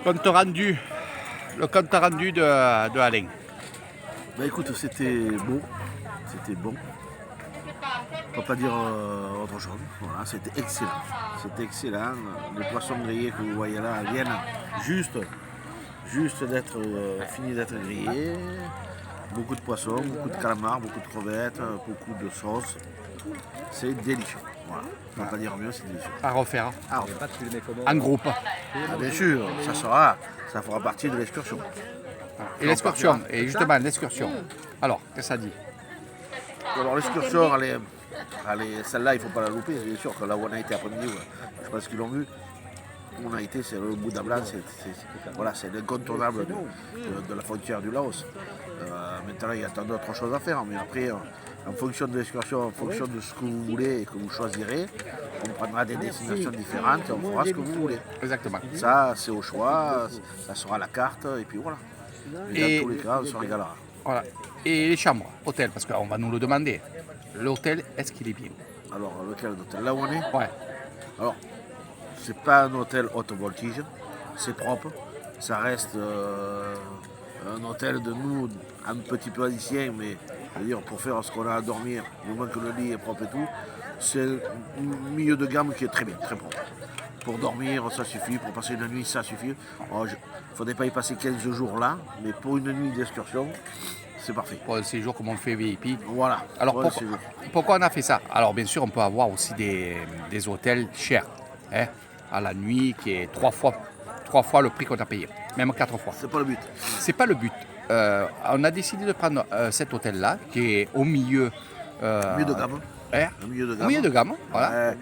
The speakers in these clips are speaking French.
Compte rendu, le compte rendu de Alain. Bah écoute, c'était beau, c'était bon. On peut pas dire autre chose. Voilà, c'était excellent. C'était excellent. Les poissons grillés que vous voyez là viennent juste d'être finis d'être grillés. Beaucoup de poissons, beaucoup de calamars, beaucoup de crevettes, beaucoup de sauce. C'est délicieux. Voilà. On peut pas dire mieux, c'est délicieux. À refaire, Ah, en groupe. bien sûr, ça fera partie de l'excursion. Et l'excursion, et justement l'excursion. Alors, qu'est-ce que ça dit? Alors l'excursion, celle-là, il ne faut pas la louper. Bien sûr que là où on a été après-midi, je pense qu'ils l'ont vu. On a été, c'est le Bouddha Blanc, c'est l'incontournable de la frontière du Laos. Maintenant, il y a tant d'autres choses à faire, mais après, en fonction de l'excursion, en fonction de ce que vous voulez et que vous choisirez, on prendra des destinations différentes et on fera ce que vous voulez. Exactement. Ça, c'est au choix, ça sera la carte, et puis voilà. Et dans tous les cas, on se régalera. Voilà. Et les chambres, hôtel, parce qu'on va nous le demander. L'hôtel, est-ce qu'il est bien? Alors, lequel hôtel? Là où on est? Ouais. Alors, c'est pas un hôtel haute voltige, c'est propre. Ça reste un hôtel de nous, un petit peu haïtien, mais je veux dire, pour faire ce qu'on a à dormir, du moment que le lit est propre et tout, c'est un milieu de gamme qui est très bien, très propre. Pour dormir, ça suffit. Pour passer une nuit, ça suffit. Il ne faudrait pas y passer 15 jours là, mais pour une nuit d'excursion, c'est parfait. Pour un séjour comme on le fait VIP. Voilà. Alors pourquoi on a fait ça? Alors bien sûr, on peut avoir aussi des hôtels chers, hein, à la nuit, qui est trois fois le prix qu'on a payé, même 4 fois. C'est pas le but. C'est pas le but. On a décidé de prendre cet hôtel-là, qui est au milieu. Milieu de gamme. Hein, Un milieu de gamme. au milieu de gamme, voilà.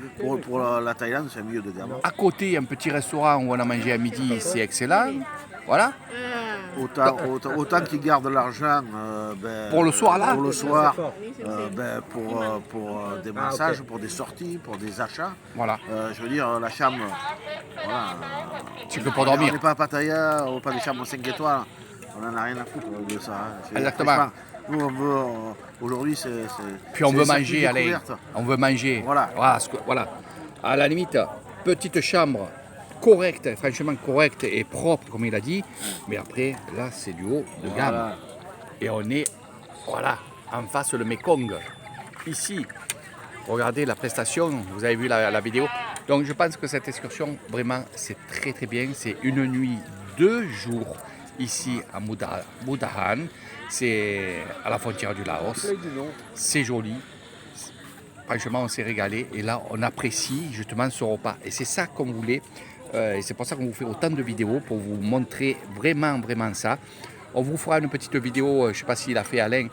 Pour la Thaïlande, c'est un milieu de gamme. À côté, il y a un petit restaurant où on a mangé à midi, c'est excellent. Voilà. Autant qu'ils gardent l'argent pour le soir là. Pour le soir, pour des massages, pour des sorties, pour des achats. Voilà. Je veux dire, la chambre, voilà. C'est que pour dormir. On n'est pas à Pattaya, on n'a pas des chambres 5 étoiles. On n'en a rien à foutre de ça. Hein. Exactement. Nous, on veut, aujourd'hui, c'est. Puis on veut manger, allez. On veut manger. Voilà. Voilà. À la limite, petite chambre correcte, franchement correcte et propre, comme il a dit. Mais après, là, c'est du haut de gamme. Voilà. Et on est, voilà, en face le Mekong. Ici, regardez la prestation, vous avez vu la vidéo. Donc je pense que cette excursion, vraiment, c'est très très bien. C'est une nuit, 2 jours ici à Moudahan. C'est à la frontière du Laos. C'est joli. Franchement, on s'est régalé. Et là, on apprécie justement ce repas. Et c'est ça qu'on voulait. Et c'est pour ça qu'on vous fait autant de vidéos, pour vous montrer vraiment, vraiment ça. On vous fera une petite vidéo, je ne sais pas s'il a fait Alain,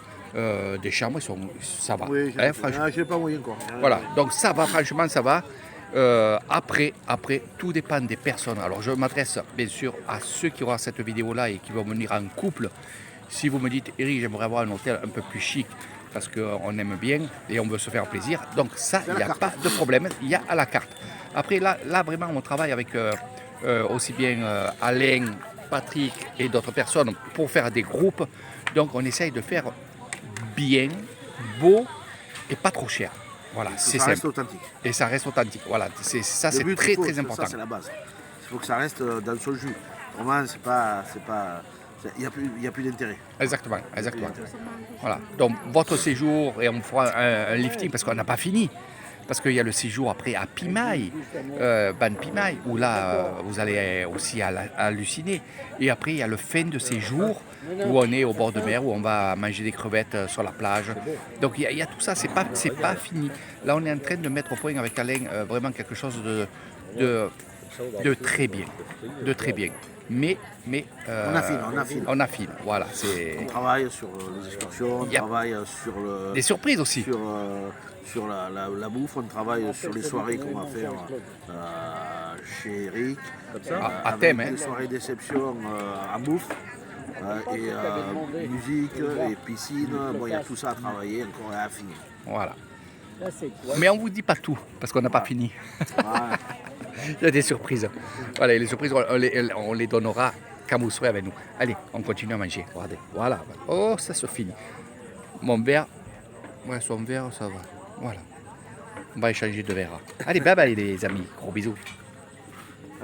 des chambres, ça va. Oui, franchement. je n'ai pas moyen quoi. Voilà, donc ça va, franchement, ça va. Après, tout dépend des personnes. Alors, je m'adresse bien sûr à ceux qui auront cette vidéo-là et qui vont venir en couple. Si vous me dites, Eric, j'aimerais avoir un hôtel un peu plus chic, parce qu'on aime bien et on veut se faire plaisir. Donc ça, il n'y a pas de problème, il y a à la carte. Après, là vraiment, on travaille avec aussi bien Alain, Patrick et d'autres personnes pour faire des groupes. Donc on essaye de faire bien, beau et pas trop cher. Voilà, c'est simple. Ça reste authentique. Et ça reste authentique. Voilà, c'est très très important. Ça, c'est la base. Il faut que ça reste dans son jus. Vraiment, c'est pas. Il n'y a plus d'intérêt. Exactement. Voilà. Donc votre séjour, et on fera un lifting parce qu'on n'a pas fini. Parce qu'il y a le séjour après à Pimai, Ban Pimai, où là vous allez aussi halluciner. Et après il y a le fin de séjour où on est au bord de mer, où on va manger des crevettes sur la plage. Donc il y a tout ça, c'est pas fini. Là on est en train de mettre au point avec Alain vraiment quelque chose de très bien. Mais on affine, voilà. On travaille sur les excursions, on travaille sur des surprises aussi. Sur la bouffe, on travaille sur les soirées qu'on va faire chez Eric. À thème, hein. Des soirées déception en bouffe. Et musique et piscine, bon, il y a tout ça à travailler encore et à affiner. Voilà. Mais on ne vous dit pas tout, parce qu'on n'a pas fini. Voilà. Il y a des surprises. Voilà, les surprises, on les donnera quand vous serez avec nous. Allez, on continue à manger. Regardez, voilà. Oh, ça se finit. Mon verre, ouais, son verre, ça va. Voilà. On va échanger de verre. Allez, bye bye les amis. Gros bisous.